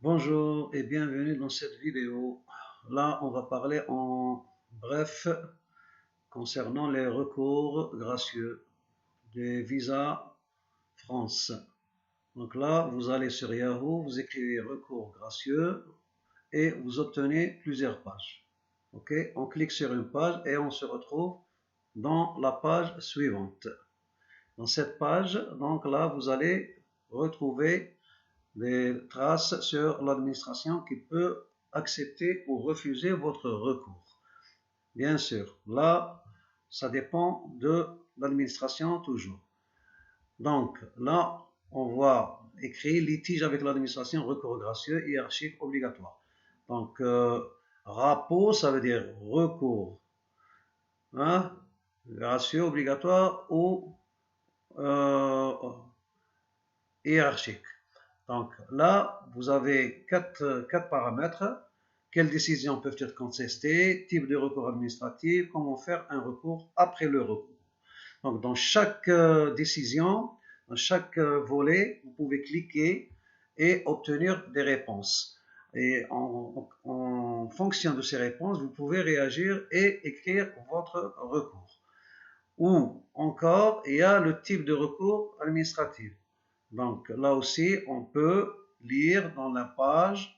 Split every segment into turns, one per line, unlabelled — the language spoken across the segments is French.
Bonjour et bienvenue dans cette vidéo. Là, on va parler en bref concernant les recours gracieux des visas France. Donc là, vous allez sur Yahoo, vous écrivez recours gracieux et vous obtenez plusieurs pages. Ok, on clique sur une page et on se retrouve dans la page suivante. Dans cette page, donc là, vous allez retrouver des traces sur l'administration qui peut accepter ou refuser votre recours. Bien sûr, là, ça dépend de l'administration toujours. Donc là, on voit écrit litige avec l'administration, recours gracieux, hiérarchique obligatoire. Donc, RAPO, ça veut dire recours gracieux obligatoire ou hiérarchique. Donc là, vous avez quatre paramètres. Quelles décisions peuvent être contestées, type de recours administratif, comment faire un recours après le recours. Donc dans chaque décision, dans chaque volet, vous pouvez cliquer et obtenir des réponses. Et en fonction de ces réponses, vous pouvez réagir et écrire votre recours. Ou encore, il y a le type de recours administratif. Donc là aussi, on peut lire dans la page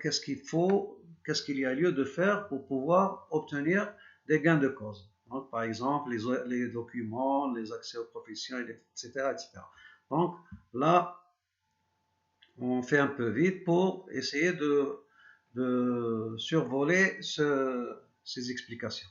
qu'est-ce qu'il y a lieu de faire pour pouvoir obtenir des gains de cause. Donc, par exemple, les documents, les accès aux professionnels, etc., etc. Donc là, on fait un peu vite pour essayer de survoler ces explications.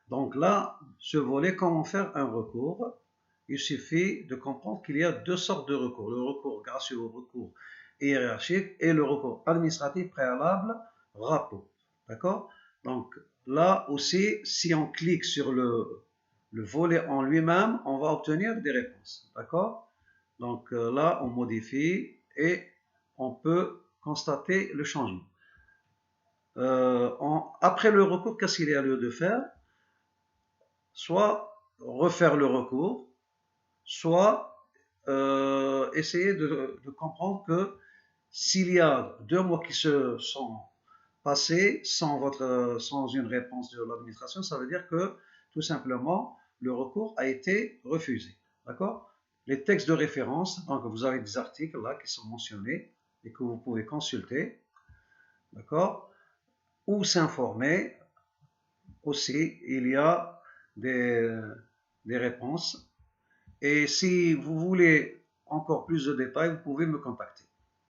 Donc là, ce volet, comment faire un recours? Il suffit de comprendre qu'il y a deux sortes de recours. Le recours gracieux au recours hiérarchique et le recours administratif préalable, RAPO. D'accord? Donc là aussi, si on clique sur le volet en lui-même, on va obtenir des réponses. D'accord? Donc là, on modifie et on peut constater le changement. Après le recours, qu'est-ce qu'il y a lieu de faire? Soit refaire le recours, soit essayer de comprendre que s'il y a 2 mois qui se sont passés sans une réponse de l'administration, ça veut dire que tout simplement le recours a été refusé. D'accord? Les textes de référence, donc vous avez des articles là qui sont mentionnés et que vous pouvez consulter. D'accord? Ou s'informer. Aussi, il y a des réponses. Et si vous voulez encore plus de détails, vous pouvez me contacter.